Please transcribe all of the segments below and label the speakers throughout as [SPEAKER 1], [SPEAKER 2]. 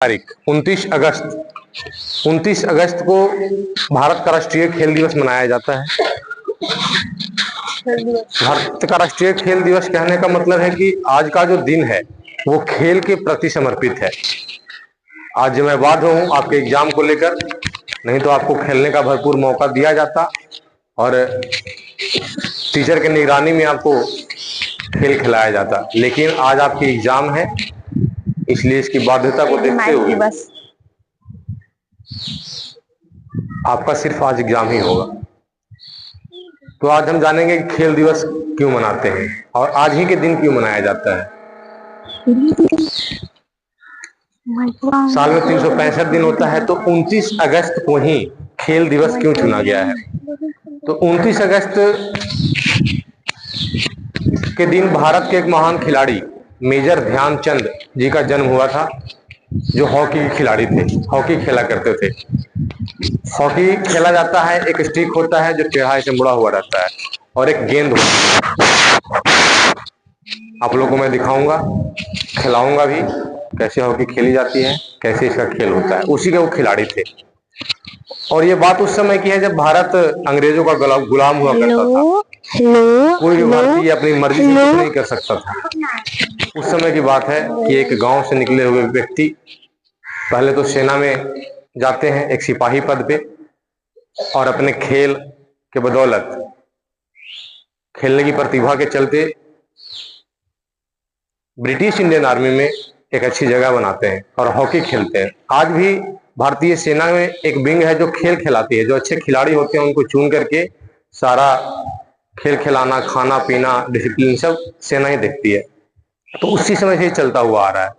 [SPEAKER 1] तारीख 29 अगस्त को भारत का राष्ट्रीय खेल दिवस मनाया जाता है। भारत का राष्ट्रीय खेल दिवस कहने का मतलब है कि आज का जो दिन है वो खेल के प्रति समर्पित है। आज मैं बात हूँ आपके एग्जाम को लेकर, नहीं तो आपको खेलने का भरपूर मौका दिया जाता और टीचर की निगरानी में आपको खेल खिलाया जाता, लेकिन आज आपकी एग्जाम है, इसलिए इसकी बाध्यता को देखते हुए आपका सिर्फ आज एग्जाम ही होगा। तो आज हम जानेंगे कि खेल दिवस क्यों मनाते हैं और आज ही के दिन क्यों मनाया जाता है। साल में 365 दिन होता है, तो 29 अगस्त को ही खेल दिवस क्यों चुना गया है। तो 29 अगस्त के दिन भारत के एक महान खिलाड़ी मेजर ध्यानचंद जी का जन्म हुआ था, जो हॉकी के खिलाड़ी थे, हॉकी खेला करते थे। हॉकी खेला जाता है, एक स्टिक होता है जो टेढ़ा से मुड़ा हुआ रहता है और एक गेंद होता है। आप लोगों को मैं दिखाऊंगा, खिलाऊंगा भी कैसे हॉकी खेली जाती है, कैसे इसका खेल होता है। उसी के वो खिलाड़ी थे और ये बात उस समय की है जब भारत अंग्रेजों का गुलाम हुआ करता था। कोई भी भारतीय अपनी मर्जी से कुछ नहीं कर सकता था। उस समय की बात है कि एक गांव से निकले हुए व्यक्ति पहले तो सेना में जाते हैं एक सिपाही पद पे, और अपने खेल के बदौलत, खेलने की प्रतिभा के चलते ब्रिटिश इंडियन आर्मी में एक अच्छी जगह बनाते हैं और हॉकी खेलते हैं। आज भी भारतीय सेना में एक विंग है जो खेल खिलाती है, जो अच्छे खिलाड़ी होते हैं उनको चुन करके सारा खेल खिलाना, खाना पीना, डिसिप्लिन सब सेना ही देखती है। तो उसी समय से चलता हुआ आ रहा है।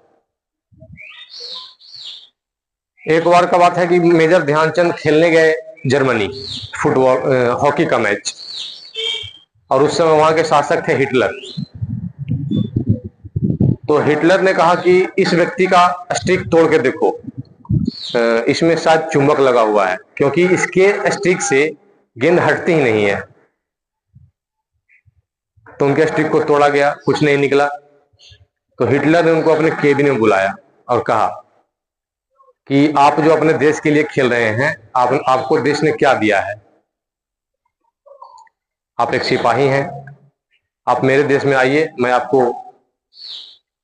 [SPEAKER 1] एक बार का बात है कि मेजर ध्यानचंद खेलने गए जर्मनी फुटबॉल हॉकी का मैच, और उस समय वहां के शासक थे हिटलर। तो हिटलर ने कहा कि इस व्यक्ति का स्टिक तोड़ के देखो, इसमें शायद चुंबक लगा हुआ है, क्योंकि इसके स्टिक से गेंद हटती ही नहीं है। तो उनके स्टिक को तोड़ा गया, कुछ नहीं निकला। तो हिटलर ने उनको अपने केबिन में बुलाया और कहा कि आप जो अपने देश के लिए खेल रहे हैं, आपको देश ने क्या दिया है। आप एक सिपाही हैं, आप मेरे देश में आइए, मैं आपको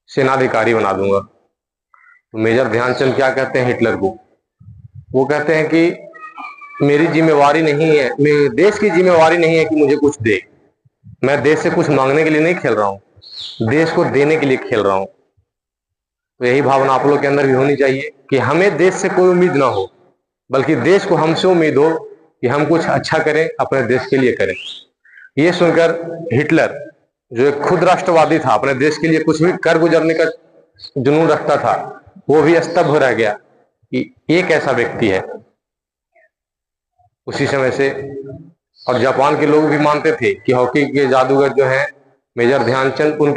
[SPEAKER 1] सेनाधिकारी बना दूंगा। तो मेजर ध्यानचंद क्या कहते हैं हिटलर को, वो कहते हैं कि मेरी जिम्मेवारी नहीं है, मेरे देश की जिम्मेवारी नहीं है कि मुझे कुछ दे। मैं देश से कुछ मांगने के लिए नहीं खेल रहा हूँ, देश को देने के लिए खेल रहा हूँ। तो यही भावना आप लोग के अंदर भी होनी चाहिए कि हमें देश से कोई उम्मीद ना हो, बल्कि देश को हमसे उम्मीद हो कि हम कुछ अच्छा करें, अपने देश के लिए करें। ये सुनकर हिटलर, जो एक खुद राष्ट्रवादी था, अपने देश के लिए कुछ भी कर गुजरने का जुनून रखता था, वो भी स्तब्ध रह गया कि एक ऐसा व्यक्ति है। उसी समय से और जापान के लोग भी मानते थे कि हॉकी के जादूगर जो है मेजर ध्यानचंद, उनके